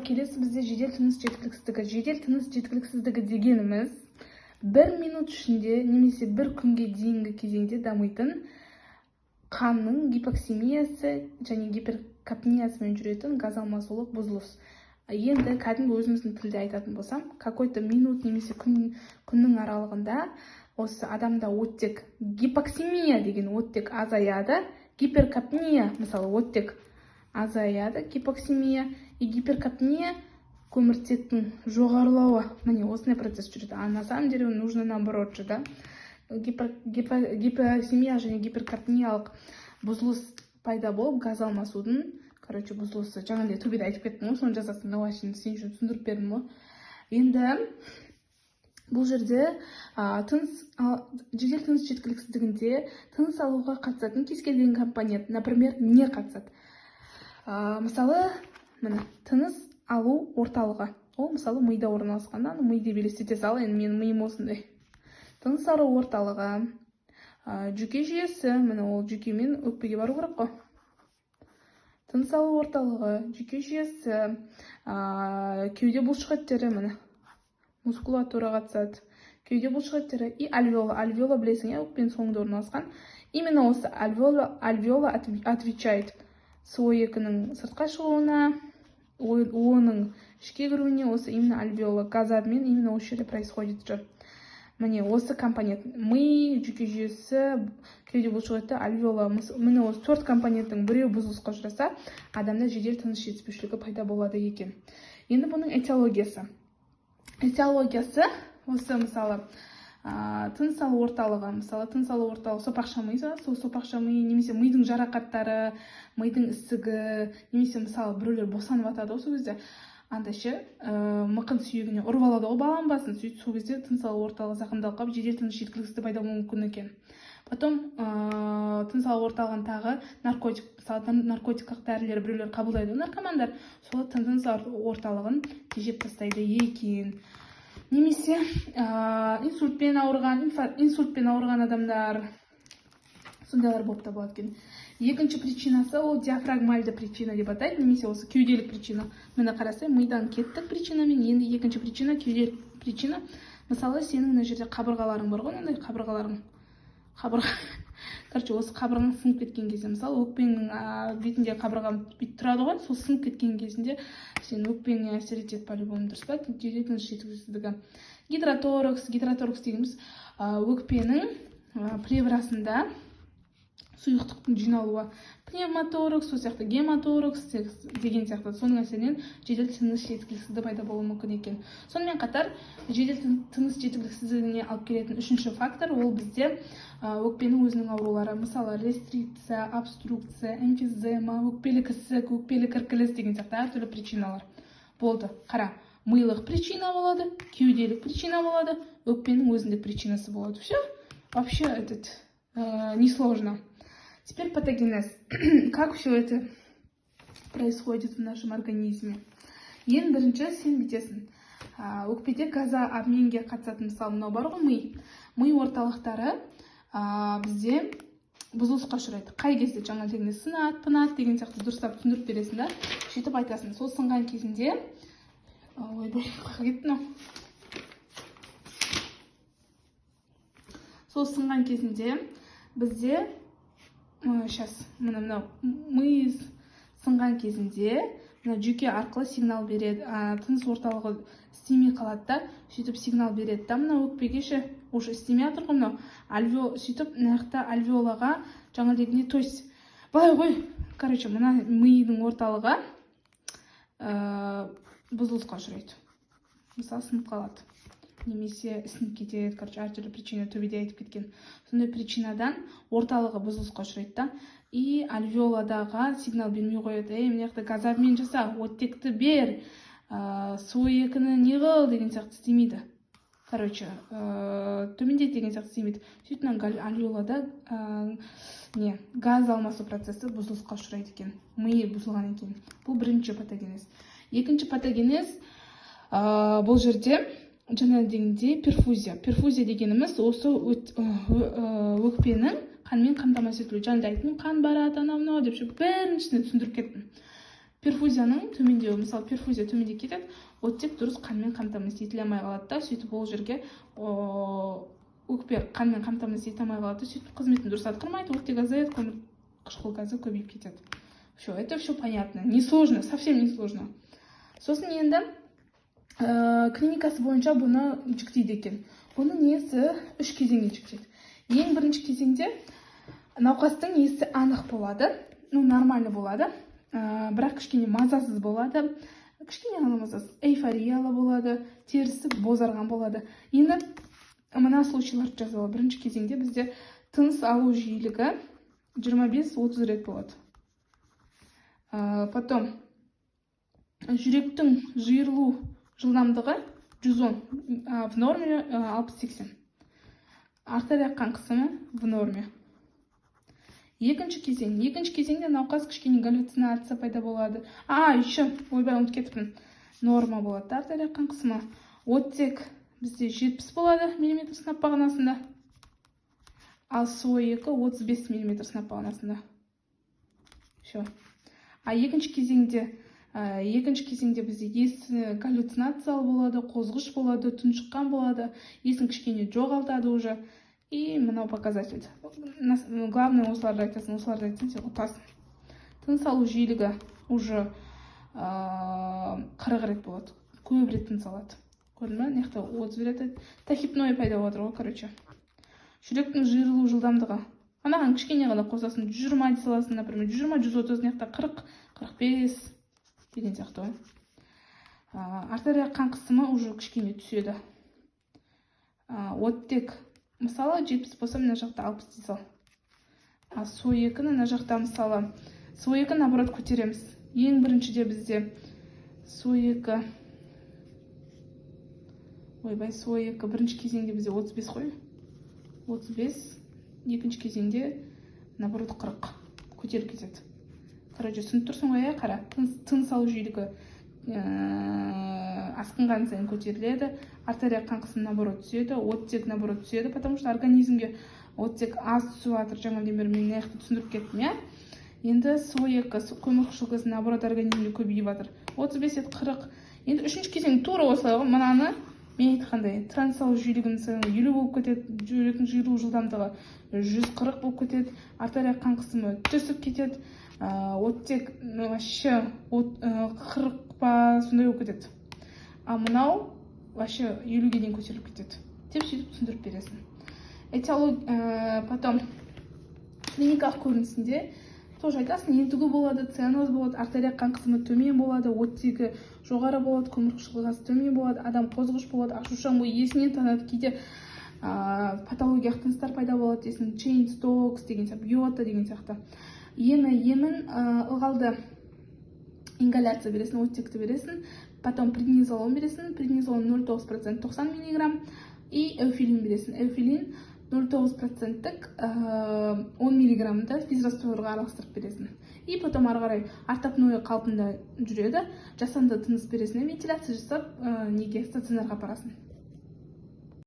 келесі бізде жедел тыныс жеткіліксіздігі. Жедел тыныс жеткіліксіздігі дегеніміз 1 минут ішінде немесе 1 күнге дейінгі кезеңде дамитын қанның гипоксемиясы және гиперкапниясымен жүретін газ алмасулық бұзылыс. Енді кәдімгі өзіміздің тілде айтатын болсам, какой-то минут немесе күннің аралығында осы адамда оттек, гипоксемия деген оттек азаяды, гиперкапния, мысалы оттек азаяды, гипоксемия и гиперкапния көміртектің жоғарылауы. Міне осындай процесс жүреді. А на самом деле нужно наоборот же, да? Гипоксемия және гиперкапниялық бұзылыс пайда болып, газ алмасудың бұзылысы. Жаңағыдай төбеде айтып кеттім ғой, соны жазасың, сен үшін түсіндіріп бердім ғой. Енді бұл жерде жедел тыныс жеткіліксіздігінде тыныс алуға қатысатын кез келген компонент, например, не қатысады? Мысалы, тыныс алу орталығы. Ол мысалы мида орналасқанда, миды елестете сал, енді менің миым осындай. Тыныс алу орталығы, жүйке жүйесі, ол жүйке мен өкпеге бару керек қой. Тыныс алу орталығы, жүйке жүйесі, кеуде бұлшықеттері, мускулатура қатысады. Кеуде бұлшықеттері и альвеола. Альвеола білесің, өкпенің соңында орналасқан. Именно осы альвеола отвечает суойкінің сыртқа шығуына, оның ішке кіруіне, осы именно альвеола газабымен именно осы жерде происходит жүр. Міне осы компонент ми, жүйке жүйесі, кеуде бұлшықеті, альвеола. Міне осы 4 компоненттің біреу бұзылысқа ұшыраса, адамда жедел тыныс жетіспеушілігі пайда болады екен. Енді бұның этиологиясы. Этиологиясы осы мысалы тыныс алу орталығы, сопақша ми, сопақша ми, немесе мидың жарақаттары, мидың ісігі, немесе мысалы біреулер босанып атады осы кезде, андайшы мықын сүйегіне ұрып алады ғой баланың басын, сөйтіп сол кезде тыныс алу орталығы зақымдалып қалып, жедел тыныс жеткіліксіздігі пайда болуы мүмкін екен. Потом тыныс алу орталығын тағы наркотик, мысалы наркотикалық дәрілер біреулер қабылдайды, наркомандар, сол тыныс орталығын тежеп тастайды екен. Немесе инсультпен ауырған адамдар, сондайлар болып табылады екен. Екінші причинасы ол диафрагмальды причина деп атайды, немесе осы кеуделік причина. Міне қарасай, мидан кеттік причинамен, енді екінші причина кеуделік причина. Мысалы, сенің мына жерде қабырғаларың бар ғой, ондай қабырғаларың. Осы қабырғаң сынып кеткен кезде, мысалы, өкпенің бетінде қабырға бүйтіп тұрады ғой, сол сынып кеткен кезінде сен өкпеңе әсер етеді, полигон дұрыс па? Жедел тыныс жеткіліксіздігі. Гидроторакс дегеніміз өкпенің плеврасында сұйықтықтың жиналуы. Пневмоторакс, сол сияқты гемоторакс деген сияқты, соның әсерінен жедел тыныс жеткіліксіздігі пайда болуы мүмкін екен. Сонымен қатар, жедел тыныс жеткіліксіздігіне алып келетін үшінші фактор ол бізде өкпенің өзінің аурулары. Мысалы, рестрикция, обструкция, эмфизема, өкпелік ісік, өкпелік іркіліс деген сияқты әртүрлі причиналар болды. Қара, милық причина болады, кеуделік причина болады, өкпенің өзіндік причинасы болады. Все, вообще несложно. Теперь патогенез. Как все это происходит в нашем организме? Ең бірінші сен бітесің. Өкпеде газа обменге қатысатын, мысалы, мынау бар ғой, ми орталықтары бізде бұзылысқа ұшырайды. Қай кезде жаңа дегенде сынады, пынады деген сияқты дұрыстап түсіндіріп бересің, да? Сөйтіп айтасың. Сол сынған кезінде, сол сынған кезінде бізде ми сынған кезінде жүйке арқылы сигнал береді, тыныс орталығы істемей қалады да, сөйтіп сигнал береді да, мына өкпеге уже істемей жатыр ғой, мынау сөйтіп мына альвеолаға жаңа дегенде, то есть былай ғой, мына мидың орталығы бұзылысқа ұшырайды, мысалы сынып қалады, немесе ісініп кетеді, әртүрлі причина төбеде айтып кеткен. Сондай причинадан орталығы бұзылысқа ұшырайды да, и альвеоладағы сигнал бермей қояды. Міне жақта газ обмен жаса, оттекті бер, суойкіні не қыл деген сияқты істемейді. Төмендет деген сияқты істемейді. Сөйтіп альвеолада газ алмасу процесі бұзылысқа ұшырайды екен. Ми бұзылған екен. Бұл бірінші патогенез. Екінші патогенез бұл жерде жаңа дегенде перфузия. Перфузия дегеніміз осы өкпенің қанмен қамтамасыз етілуі. Жаңа айттым, қан барады, анау деп біріншісіне түсіндіріп кеттім. перфузияның төмендеуі, мысалы перфузия төмендеп кетеді, оттек дұрыс қанмен қамтамасыз етіле алмай қалады да, сөйтіп ол жерге өкпе қанмен қамтамасыз ете алмай қалады, сөйтіп қызметін дұрыс атқармайды, оттек азаяды, көмірқышқыл газы көбейіп кетеді. Все, это все понятно, не сложно, совсем не сложно. Сосын енді клиникасы бойынша бұны жіктейді екен. Бұны несі 3 кезеңге жіктейді. Ең бірінші кезеңде науқастың есі анық болады, нормальный болады, бірақ кішкене мазасыз болады, кішкене ғана мазасыз, эйфориялы болады, терісі бозарған болады. Енді мына случайларды жазалы. Бірінші кезеңде бізде тыныс алу жиілігі 25-30 рет болады. Потом жүректің жиырылу жылдамдығы 110, в норме 60-80. Артерия қан қысымы в норме. Екінші кезеңде науқас кішкене галлюцинация пайда болады. Еще ойбай ұмытып кетіппін. Норма болады. Артерия қан қысымы. Оттек бізде 70 болады мм сынап бағанасында. Ал СО2 35 мм сынап бағанасында. Все. Екінші кезеңде бізде есі галлюцинациялы болады, қозғыш болады, тұншыққан болады, есін кішкене жоғалтады уже. И мынау показатель. Главное осыларды айтасың, сен ұтасың. Тыныс алу жиілігі уже 40 рет болады. Көп рет тыныс алады. Көрдің бе? Нехті 30 рет. Тахипноя пайда болады ғой, короче. Жүректің жиырылу жылдамдығы. Анаған кішкене ғана қосасын, 120 дей саласың, например, 120-130, нехті 40-45 деген сияқты ғой. Артерия қан қысымы уже кішкене түседі. Оттек мысалы 70 болса, мына жақта 60 дей сал. СО2-ні мына жақта мысалы, СО2 наоборот көтереміз. Ең біріншіде бізде СО2, бірінші кезеңде бізде 35 қой. 35, екінші кезеңде наоборот 40 көтеріп кетеді. Короче, түсініп тұрсың ғой, қара. Тыныс алу жиілігі асқынған сайын көтеріледі, артерия қан қысымы наоборот түседі, оттек наоборот түседі, потому что организмге оттек аз түсіп жатыр. Жаңа мен нақты түсіндіріп кеттім, иә? Енді СО2 көмірқышқыл газы наоборот организмге көбейіп жатыр. 35 40. Енді үшінші кезең тура осылай ғой. Мынаны мен айтқандай, тыныс алу жиілігінің 50 болып кетеді, жүректің жиырылу жылдамдығы 140 болып кетеді, артерия қан қысымы түсіп кетеді, оттек вообще 40 па сондай болып кетеді. А мынау вообще 50-ге дейін көтеріліп кетеді. Деп сөйтіп түсіндіріп бересің. Потом клиникалық көрінісінде тоже айтасың, ентігу болады, цианоз болады, артерия қан қысымы төмен болады, оттегі жоғары болады, көмірқышқыл газы төмен болады, адам қозғыш болады, ашушаң бойы есінен танады, кейде патологиялық тыныстар пайда болады, десің, чейн стокс деген сияқты, биота деген сияқты. Емін ылғалды ингаляция бересің, оттекті бересің, потом преднизолон бересің, преднизолон 0,9% 90 мг, и эуфилин бересің. Эуфилин 0,9%-тік 10 мг физрастворға араластырып бересің. И потом ары қарай ортопноя қалпында жүреді, жасанды тыныс бересің, вентиляция жасап, неге стационарға апарасың.